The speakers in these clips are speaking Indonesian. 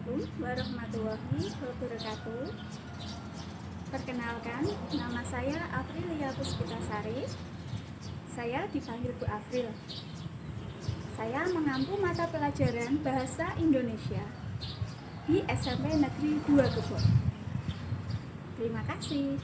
Assalamualaikum warahmatullahi wabarakatuh. Perkenalkan, nama saya Aprilia Puspitasari. Saya dipanggil Bu April. Saya mengampu mata pelajaran Bahasa Indonesia di SMP Negeri 2 Gebog. Terima kasih.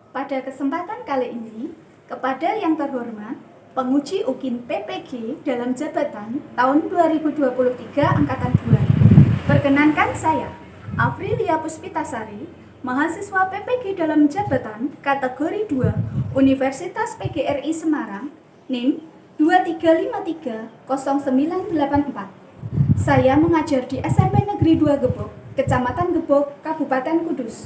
Pada kesempatan kali ini, kepada yang terhormat penguji UKIN PPG dalam jabatan tahun 2023 Angkatan 2. Perkenankan saya, Aprilia Puspitasari, mahasiswa PPG dalam jabatan kategori 2 Universitas PGRI Semarang, NIM 23530984. Saya mengajar di SMP Negeri 2 Gebog, Kecamatan Gebog, Kabupaten Kudus.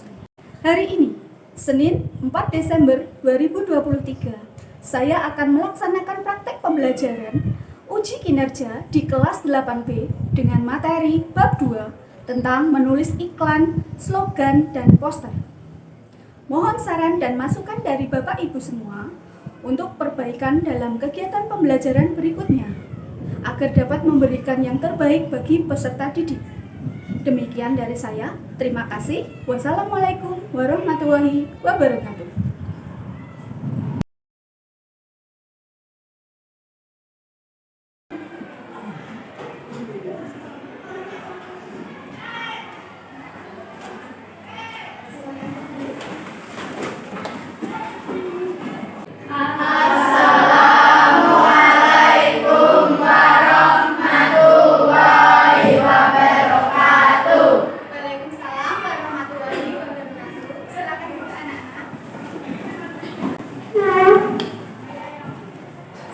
Hari ini, Senin 4 Desember 2023, saya akan melaksanakan praktek pembelajaran uji kinerja di kelas 8B dengan materi bab 2 tentang menulis iklan, slogan, dan poster. Mohon saran dan masukan dari Bapak Ibu semua untuk perbaikan dalam kegiatan pembelajaran berikutnya agar dapat memberikan yang terbaik bagi peserta didik. Demikian dari saya. Terima kasih. Wassalamualaikum warahmatullahi wabarakatuh.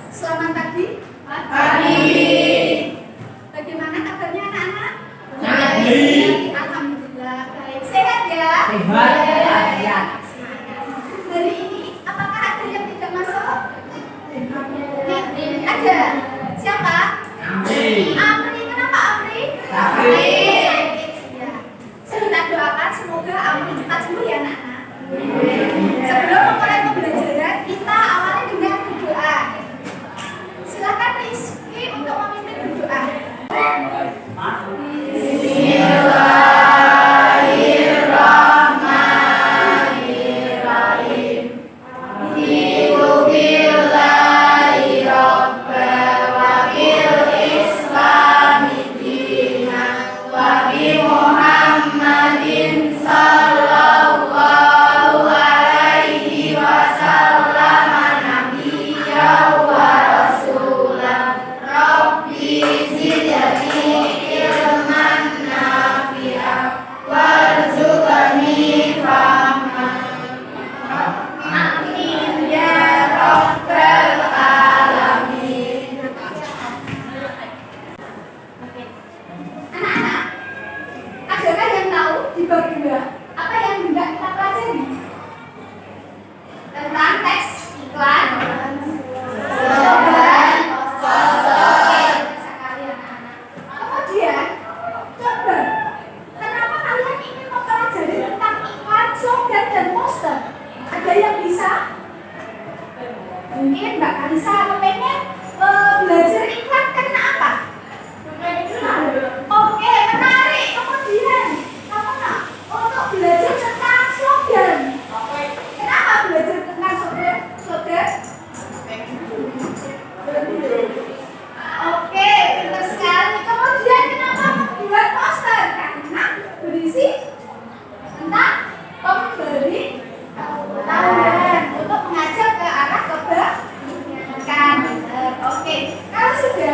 Selamat pagi. Bagaimana kabarnya anak-anak? Baik. Alhamdulillah baik. Sehat ya? Sehat. Ya. Hari ini apakah ada yang tidak masuk? Ada. Siapa? Amri. Kenapa Amri? Ya. Kita doakan semoga Amri cepat sembuh ya anak-anak. Sebelum memulai pembelajaran, kita awali dengan berdoa. Silakan Rizky untuk memimpin berdoa. Bismillahirrahmanirrahim. Billahi rabbal wa bil islami dinan wa bi Muhammadin sallallahu alaihi wasallam nabiyya wa rasulan. Rabbi zidni ilman nafi'an warzuqni fahman. Amin ya rabbal alamin. Anak-anak, adakah yang tahu di bab 2 apa yang hendak kita pelajari? Tentang teks iklan, slogan, poster. Sekali anak-anak. Kemudian, coba, kenapa kalian ingin mempelajari tentang iklan, slogan, dan poster? Ada yang bisa? Mungkin Mbak Kalisa pengen belajar iklan karena apa? Oke, menarik. Kemudian, kamu nak untuk belajar tentang slogan. Kenapa belajar tentang slogan? Oke, pintar sekali. Kemudian kenapa membuat poster? Karena berisi tentang pemberitahuan untuk mengajak ke arah kebaikan. Oke, kalau sudah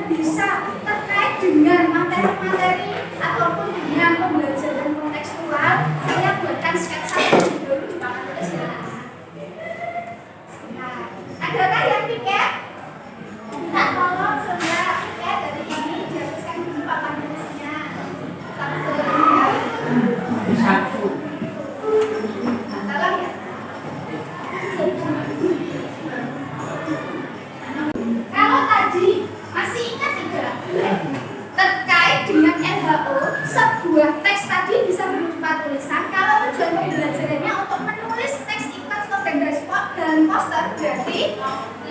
bisa terkait dengan materi-materi ataupun dengan pembelajaran kontekstual, saya buatkan sketsa terlebih dahulu di papan tulis silakan. Nah, adakah yang piket? Minta tolong saudara piket dari ini dihapuskan di papan tulisnya. Satu. Tolong ya. Kalau tadi masih ingat tidak terkait dengan LHO, sebuah teks tadi bisa berupa tulisan. Kalau tujuan pembelajarannya untuk menulis teks iklan, slogan, dan poster, berarti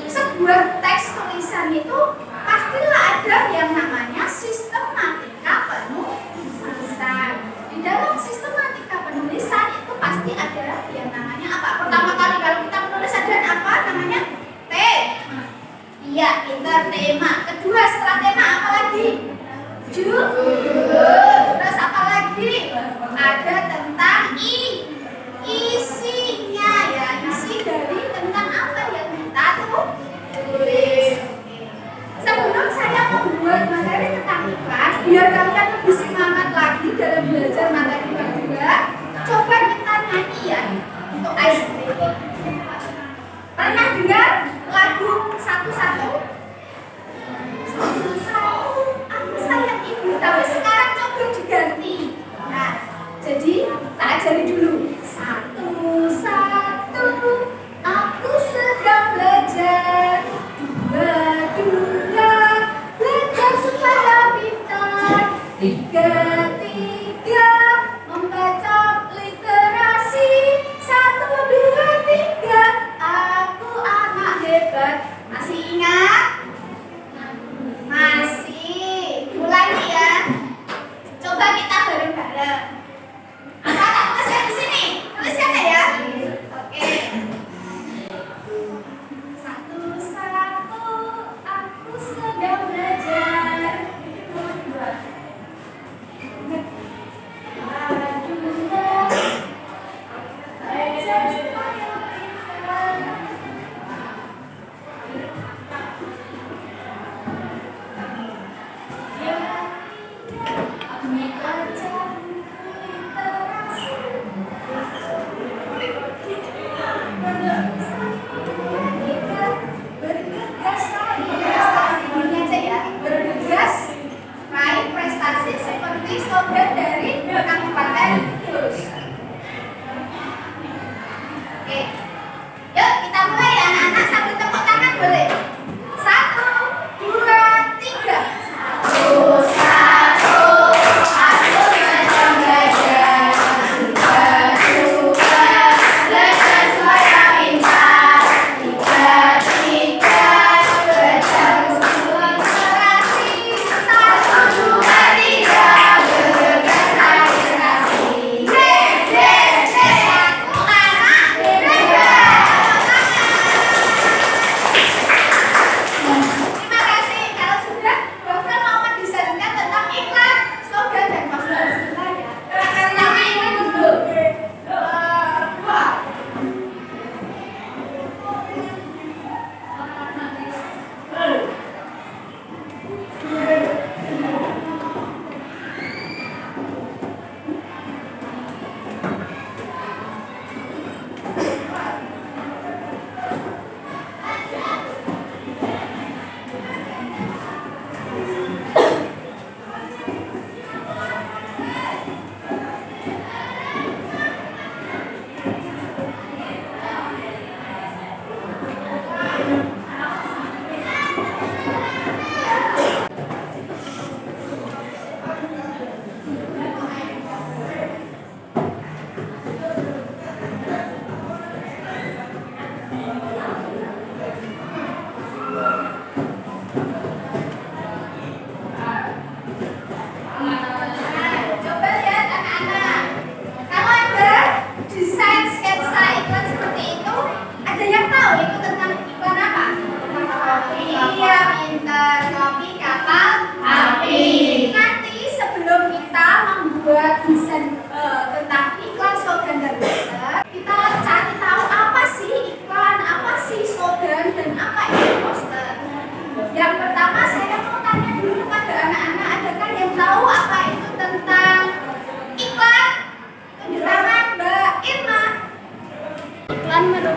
sebuah teks tulisan itu pastilah ada yang namanya sistematika penulisan. Di dalam sistematika penulisan itu pasti ada yang namanya apa? Pertama kali kalau kita menulis ada apa namanya? Iya, pintar, tema. Kedua, setelah tema apa lagi? Judul. Terus apa lagi? Ada tentang isinya ya. Isi dari tentang apa yang kita tulis. Sebelum saya membuat materi tentang iklan, biar kalian lebih semangat lagi dalam belajar materi kedua, coba kita nyanyi ya untuk ice breaking. Pernah dengar lagu satu-satu? Satu-satu, aku sayang ibu, tapi sekarang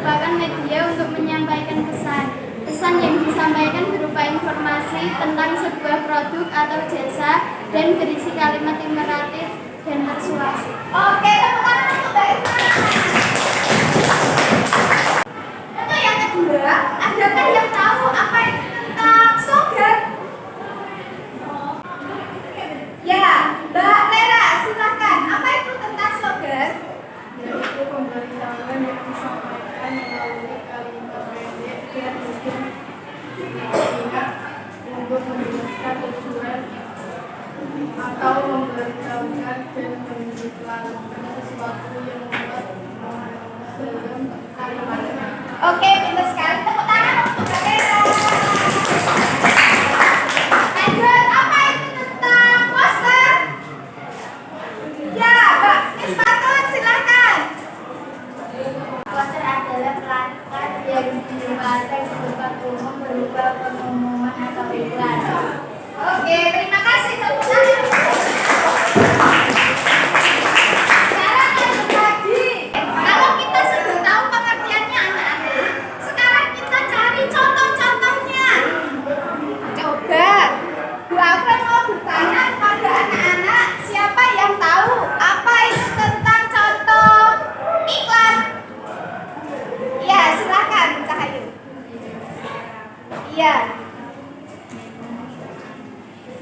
merupakan media untuk menyampaikan pesan. Pesan yang disampaikan berupa informasi tentang sebuah produk atau jasa dan berisi kalimat imperatif dan persuasif. Oke, tepuk tangan untuk Mbak Irma. Untuk yang kedua, adakah yang tahu apa itu tentang slogan? Ya, Mbak Lera, silakan. Apa itu tentang slogan? Yaitu pemberitahuan yang disampaikan melalui kalimat pendek dan mungkin singkat untuk menjelaskan tujuan atau memberitahukan dan mengiklankan sesuatu yang membuat dalam kalimatnya. Oke, pintar sekali. Tepuk tangan untuk Mbak Lera. Lanjut, apa itu tentang poster? Ya, Mbak Ismatun, silakan. Poster adalah plakat yang dipasang di tempat umum berupa pengumuman atau iklan. Oke, terima kasih. Tepuk tangan. Sekarang lanjut lagi. Kalau kita sudah tahu pengertiannya anak-anak, sekarang kita cari contoh-contohnya. Coba, Bu Afren mau bertanya kepada anak-anak, siapa yang tahu apa itu tentang contoh iklan? Ya, silakan Cahayu. Iya.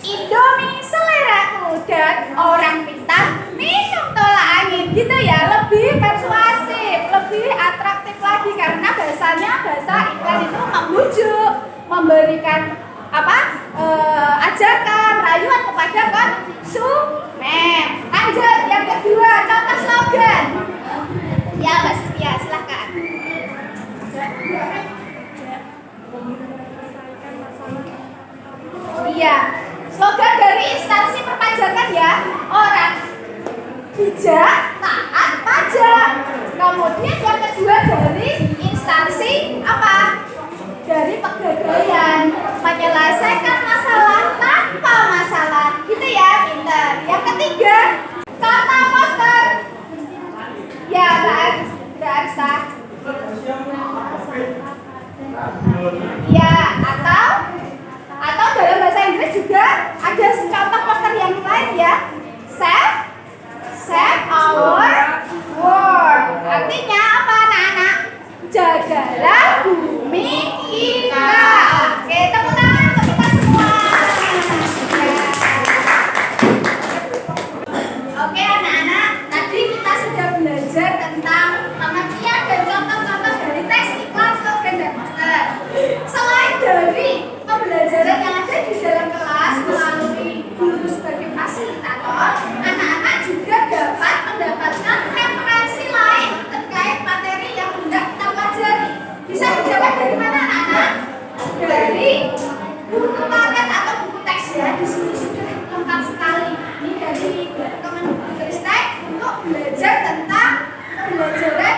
Indomie seleraku dan orang pintar minum tolak angin, gitu ya, lebih persuasif, lebih atraktif lagi karena bahasanya bahasa iklan itu membujuk, memberikan ajakan, rayuan kepada konsumen. Lanjut yang kedua, contoh slogan. Ya, Mbak Sofia, silakan. Iya, slogan dari instansi perpajakan ya, orang bijak taat pajak. Kemudian yang kedua dari instansi apa? Dari pegadaian, menyelesaikan masalah tanpa masalah, gitu ya, pintar. Yang ketiga, contoh poster. Ya, Mbak Arsa. Ya, atau dalam bahasa Inggris juga ada contoh poster yang lain ya. Save our world. Artinya apa anak-anak? Jagalah bumi kita. Oke, tepuk tangan untuk kita semua. Oke anak-anak, tadi kita sudah belajar tentang pengertian dan contoh-contoh dari teks iklan, slogan, dan poster. Selain dari pembelajaran yang ada di dalam kelas melalui guru sebagai fasilitator, anak-anak juga dapat mendapatkan referensi lain terkait materi yang hendak kita pelajari. Bisa didapat dari mana anak-anak? Dari buku paket atau buku teks ya. Di sini sudah lengkap sekali. Ini dari Kemendikbudristek untuk belajar tentang pembelajaran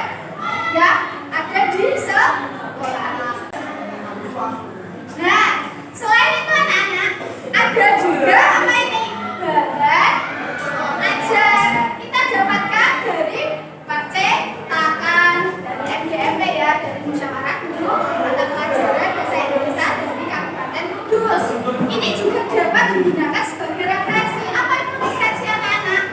yang ada di sekolah. Nah, selain itu anak-anak, ada juga apa ini? Bahan ajar. Kita dapatkan dari percetakan, dari MGMP ya, dari Musyawarah Guru Mata Pelajaran Bahasa Indonesia dari Kabupaten Kudus. Ini juga dapat digunakan sebagai referensi. Apa itu referensi anak-anak?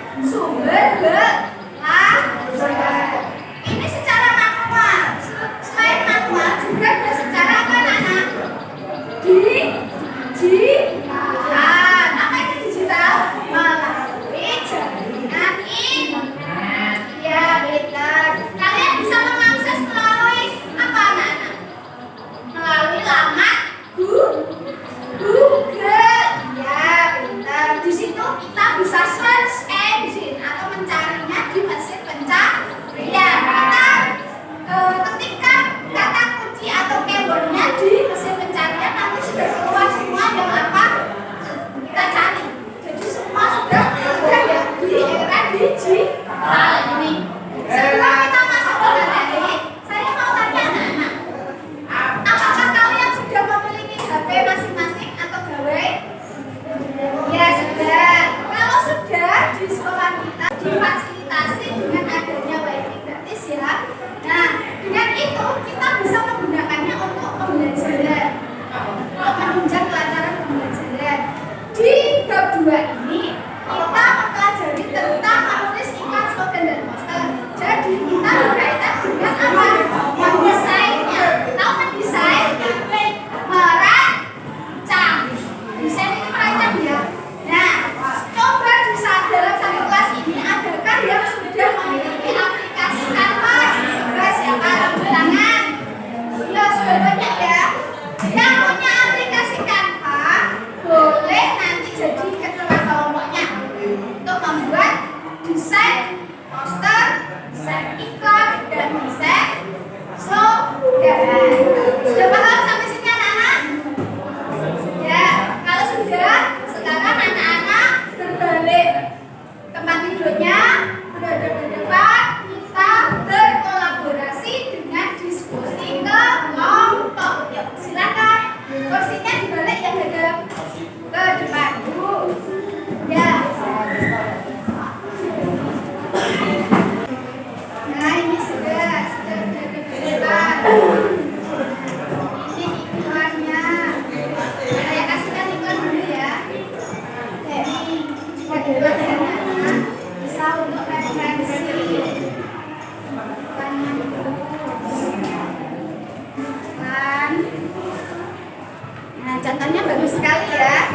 Bagus sekali ya.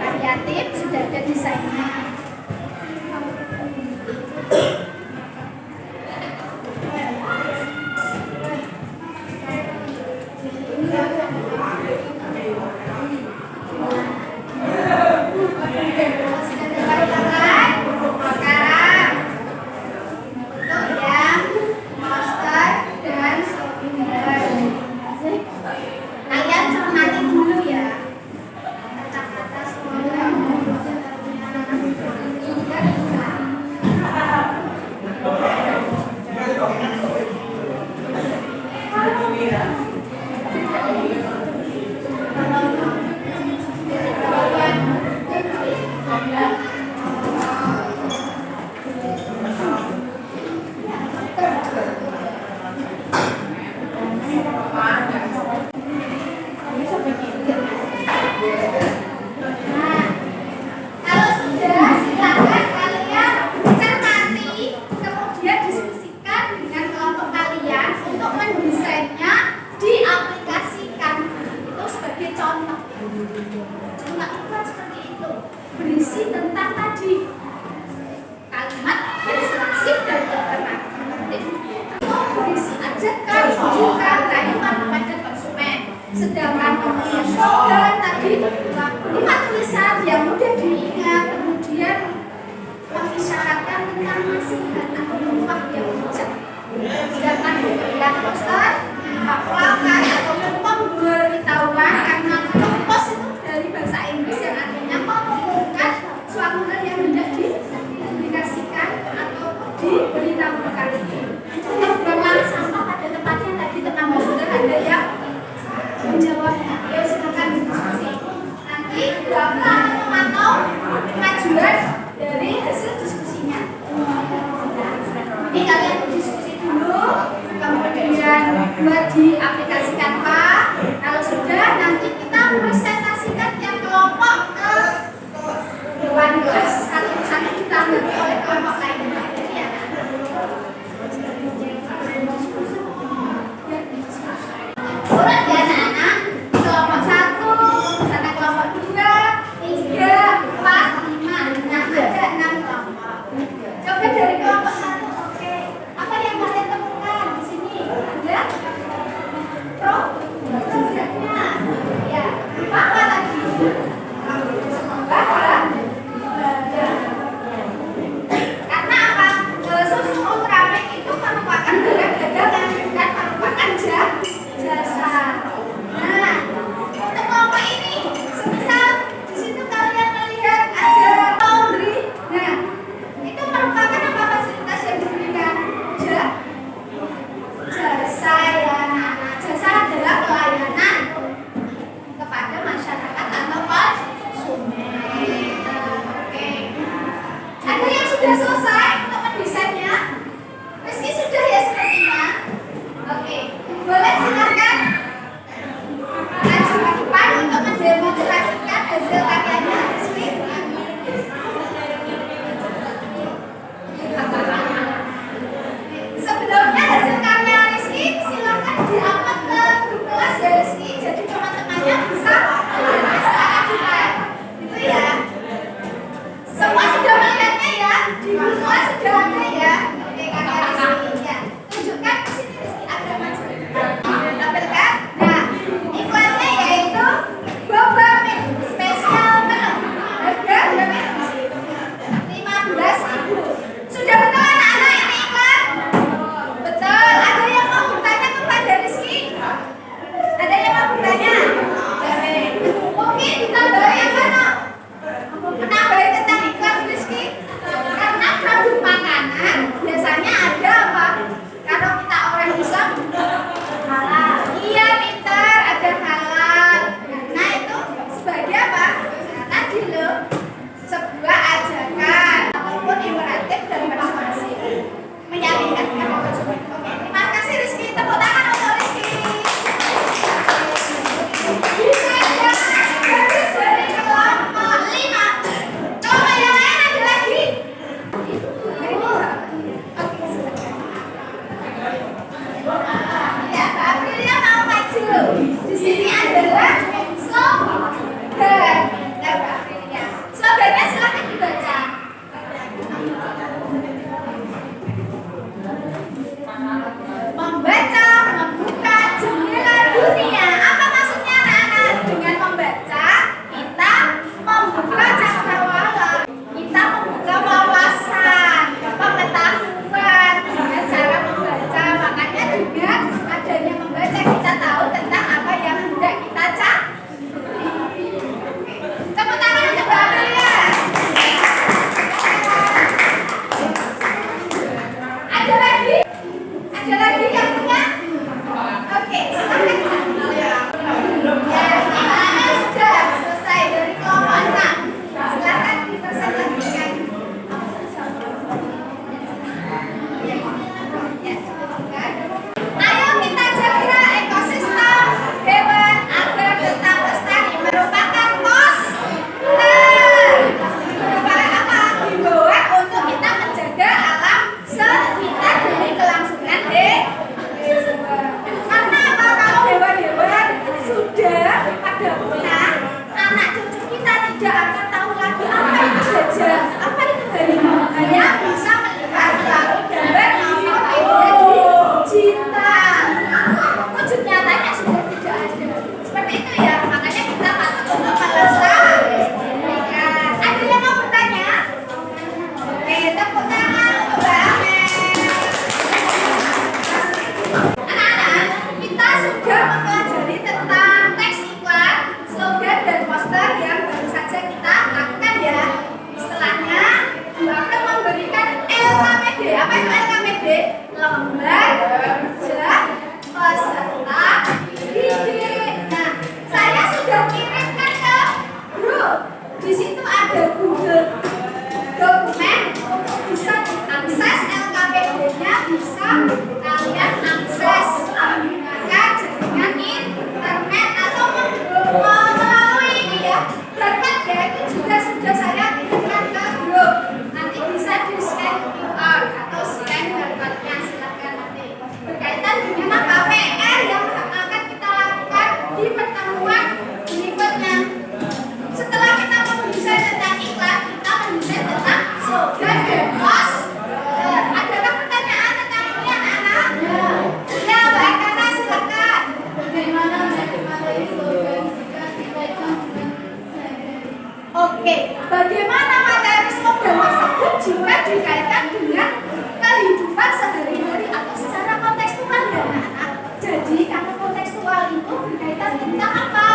Variatif, sudah ada desainnya. Berisi tentang tadi kalimat persuasif dan alternatif. Berisi ajakan, rujukan, rayuan kepada konsumen. Sedangkan slogan tadi 5 tulisan yang mudah diingat, kemudian mengisyaratkan tentang nasihat atau perubahan yang bijak. Sedangkan pemberian poster, paklakan ataupun pemberitahuan, karena pos itu dari bahasa Inggris yang artinya mengumumkan suatu hal yang hendak dipublikasikan atau diberitahukan. Contoh buang sampah pada tempatnya tadi tentang poster, ada yang menjawabnya. Ya silakan diskusi. Nanti Bapak akan memantau kemajuan dari hasil diskusinya. Ini kalian diskusi dulu, kemudian buat diaplikasikan Pak. Kalau sudah, nanti kita presentasikan tiap kelompok ke dewan kelas. Satu-satu ditanggapi oleh kelompok lainnya. Ya. Surat ya anak-anak, kelompok 1, sana kelompok 2, 3, 4, 5. Nah, ada 6 kelompok. Coba dari kelompok 1, oke. Apa yang kalian temukan di sini? Ada? bagaimana materi slogan tersebut jika dikaitkan dengan kehidupan sehari-hari atau secara kontekstual ya anak-anak. Jadi karena kontekstual itu berkaitan tentang apa?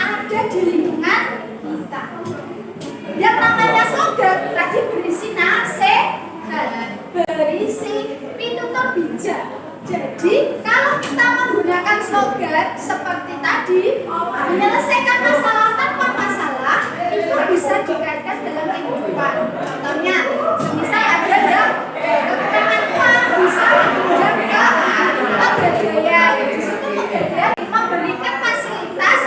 Ada di lingkungan kita. Yang namanya slogan tadi berisi nasihat, berisi pitutur bijak. Jadi kalau kita menggunakan slogan seperti tadi, menyelesaikan masalah tanpa masalah, itu bisa dikaitkan dalam kehidupan. Contohnya, misal ada yang kekurangan uang, bisa pinjam ke Pegadaian. Di situ Pegadaian memberikan fasilitas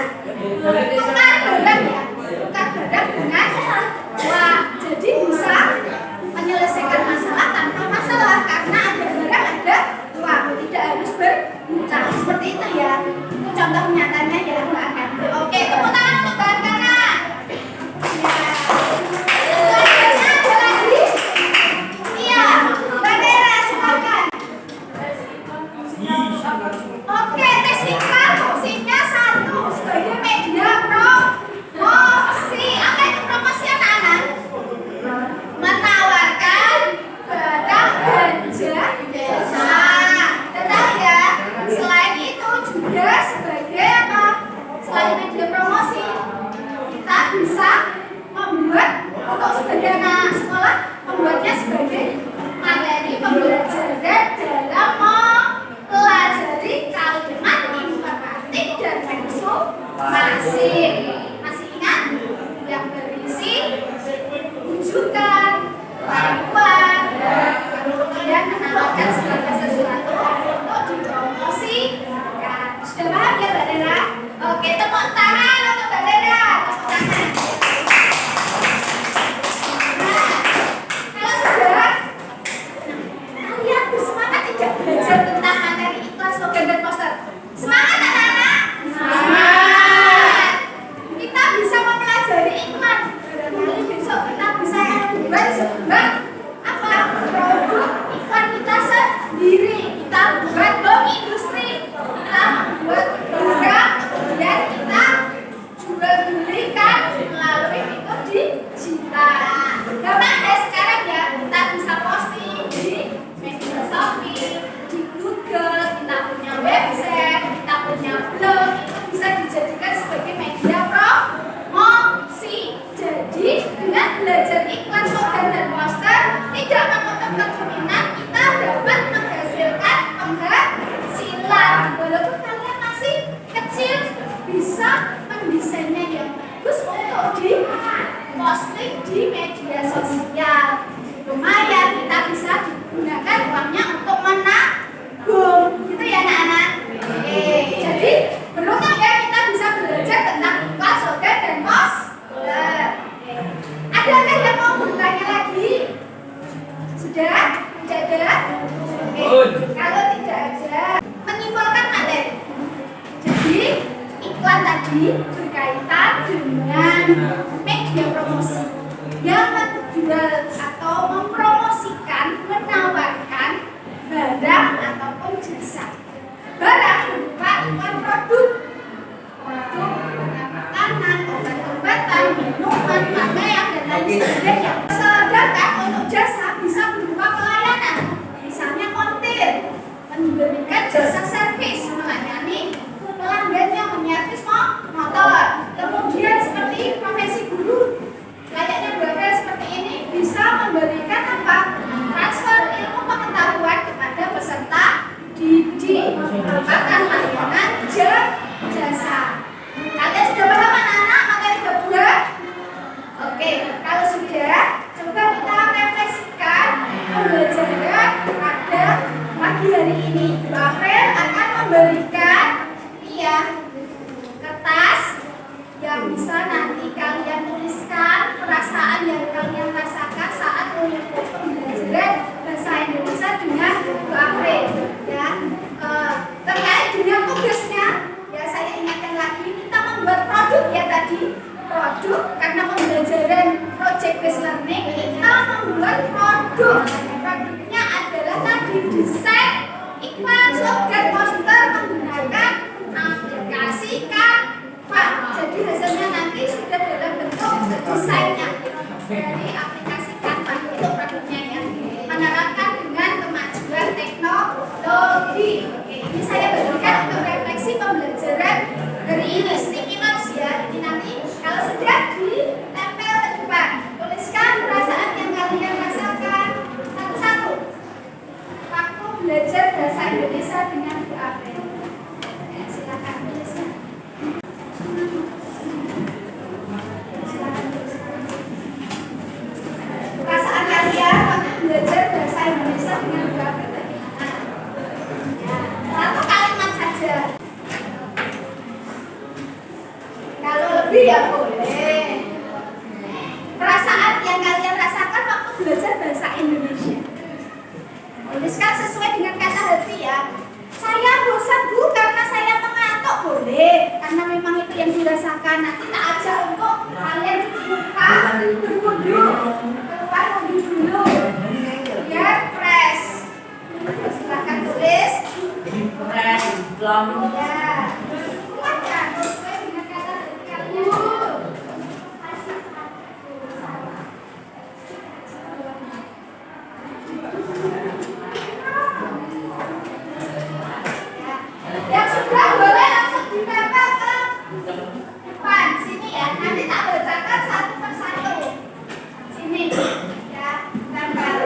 tukar barang ya, tukar barang dengan uang. Jadi bisa menyelesaikan masalah tanpa masalah karena ada barang ada uang, tidak harus berhutang. Seperti itu ya. Itu contoh nyatanya ya Mbak Akan. Oke, tepuk tangan untuk Mbak Arkana. Selanjutnya ada lagi. Iya, Mbak Dera silakan. Oke, teknika fungsinya 1 sebagai media promosi. Apa itu promosi anak-anak? Menawarkan barang jasa. Tetap ya. Selain itu juga sebagai apa? Selain media promosi, kita bisa membuat untuk sebagai anak sekolah, membuatnya sebagai materi pembelajaran dalam mempelajari kalimat imperatif dan ekspresi. Masih ingat yang berisi rujukan, panduan, kemudian menawarkan segala sesuatu untuk dipromosikan. Sudah paham ya Mbak Dera? Oke, tepuk tangan untuk Mbak Dera. Tepuk tangan. Nah, kalau sudah kalian bersemangat tidak belajar tentang materi iklan, slogan, dan poster? Semangat anak-anak? Semangat. Kita bisa mempelajari iklan. Barangkali besok kita bisa membuat sebuah apa? Produk iklan kita sendiri. Kita buat home industri. Kita membuat barang dan kita jual belikan melalui fitur digital. Gampang ya sekarang ya. Kita bisa posting di media Shopee, di Google, kita punya website, kita punya blog, itu bisa dijadikan sebagai media promosi. Jadi dengan belajar iklan, slogan, dan poster tidak menutup kemungkinan kita dapat menghasilkan penghasilan. Walaupun kalian masih kecil, bisa mendesainnya yang bagus untuk di posting di media sosial. Lumayan kita bisa digunakan uangnya untuk menabung. Gitu ya anak-anak. Oke, jadi beruntung ya kita bisa belajar tentang iklan, slogan, dan poster. Adakah yang mau bertanya lagi? Sudah? Tidak ada? Oke, kalau tidak ada, menyimpulkan materi. Jadi iklan tadi berkaitan dengan media promosi yang menjual atau mempromosikan, menawarkan barang ataupun jasa. Barang berupa iklan produk makanan, obat-obatan, minuman, pakaian, dan lain sebagainya. Sedangkan untuk jasa bisa berupa pelayanan, misalnya montir, memberikan jasa servis, melayani pelanggannya, menyervis motor. Kemudian seperti profesi guru, layaknya Bapak seperti ini bisa memberikan apa? Transfer ilmu pengetahuan kepada peserta didik, merupakan layanan jasa. Kalian sudah paham anak-anak materi gabungan? Oke, kalau sudah, coba kita refleksikan pembelajaran pada pagi hari ini. Bapak akan memberikan kertas yang bisa nanti kalian tuliskan perasaan yang kalian rasakan saat mengikuti pembelajaran bahasa Indonesia dengan Bu April ya. Terkait dengan tugasnya ya, saya ingatkan lagi, kita membuat produk ya tadi, produk karena pembelajaran project based learning, kita membuat produknya adalah tadi desain iklan, slogan, poster menggunakan aplikasi Canva. Jadi hasilnya nanti sudah dalam bentuk desainnya. Dari aplikasikan itu produknya ya, menerapkan dengan kemajuan teknologi. Oke, ini saya berikan untuk refleksi pembelajaran hari ini. Sticky notes ya, ini nanti kalau sudah ditempel ke depan, tuliskan perasaan yang kalian rasakan satu-satu waktu belajar bahasa Indonesia dengan Bu April. Ya, silakan tulisnya. Perasaan kalian waktu belajar bahasa Indonesia dengan Bu April bagaimana? Ya, satu kalimat saja. Kalau lebih ya boleh. Perasaan yang kalian rasakan waktu belajar bahasa Indonesia. Tuliskan sesuai dengan kata hati ya. Saya bosan Bu karena saya mengantuk, boleh. Karena memang itu yang dirasakan. Nanti tak ajak untuk kalian buka berwudu, keluar mobil dulu, biar fresh. Silahkan tulis. Fresh, belum. Ya. Keluarkan sesuai dengan kata hati kalian. Yang sudah boleh langsung ditempel ke depan sini ya. Nanti tak bacakan satu persatu. Sini ya, tempel.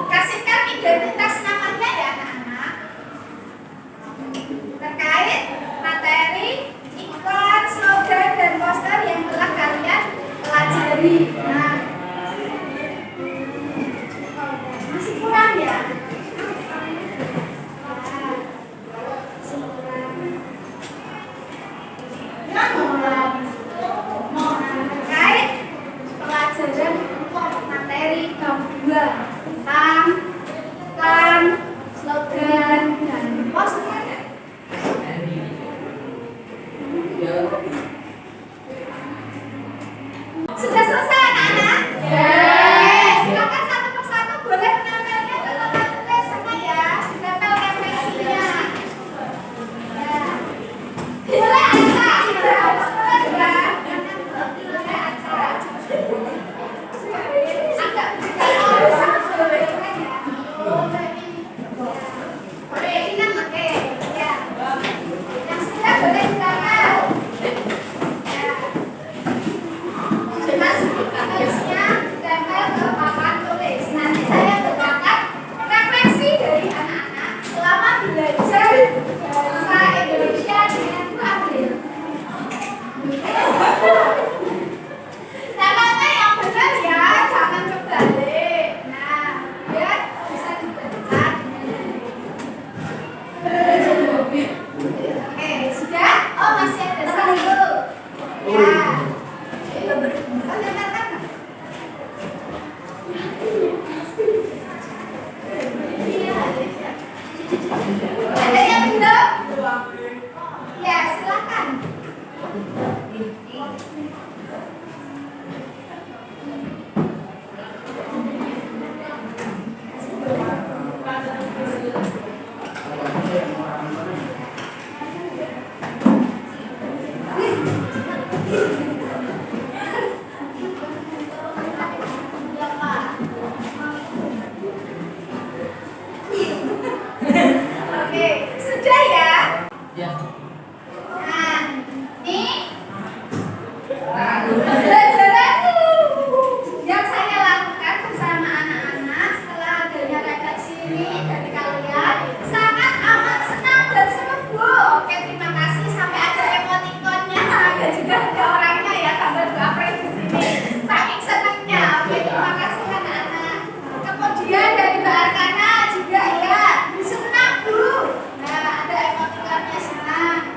Kasihkan identitas namanya ya anak-anak. Terkait materi, iklan, slogan dan poster yang telah kalian pelajari. Nah, masih kurang ya? Terkait pelajaran materi bab 2 tentang iklan, slogan, dan poster. Sudah selesai anak-anak? Silakan satu persatu boleh menempelnya ke tempat tulisannya ya. Ditempel refleksinya. Ya. Boleh aja. Boleh aja. Boleh aja. Agak boleh ya. Boleh ini oke. Ya. Yang sudah boleh ditempel. Jelas tulisnya ditempel ke papan tulis. Nanti saya berangkat refleksi dari anak-anak selama belajar bahasa Indonesia dengan Bu April. Tempelnya yang benar ya, jangan kebalik. Nah, biar bisa dibaca. Oke, sudah? Oh, masih ada satu. Ya. Ada yang belum? Ya, silakan. Oke, sudah ya? Ya. Nah, ini pembelajaran yang saya lakukan bersama anak-anak setelah adanya refleksi ini dari kalian sangat amat senang dan seru Bu. Oke, terima kasih sampai ada emoticonnya, ada juga ada orangnya ya, tambah Bu April di sini. Saking senangnya. Oke, terima kasih anak-anak. Kemudian dari Mbak Arkana juga ya, senang Bu. Nah, ada emoticonnya senang.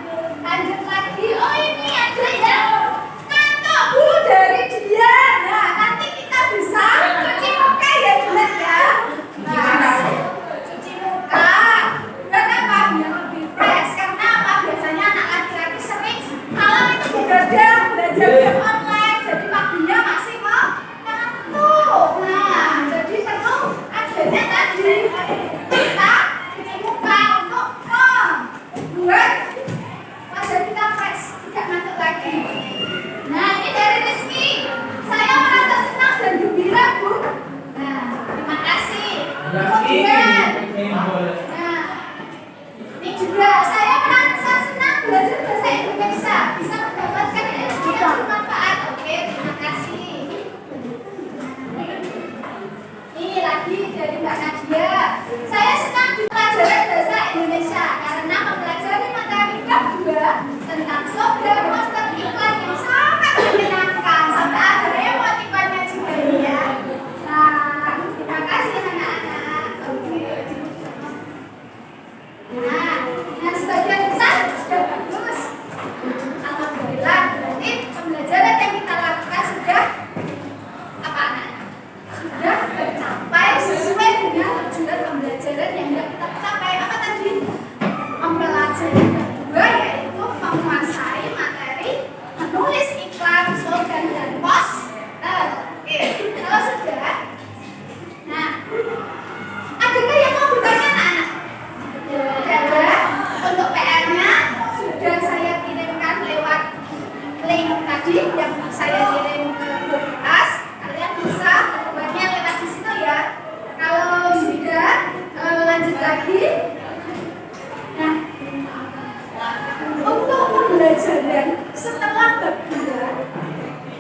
bab 2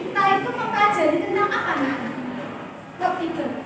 kita itu mempelajari tentang apa, Nak? Bab 3.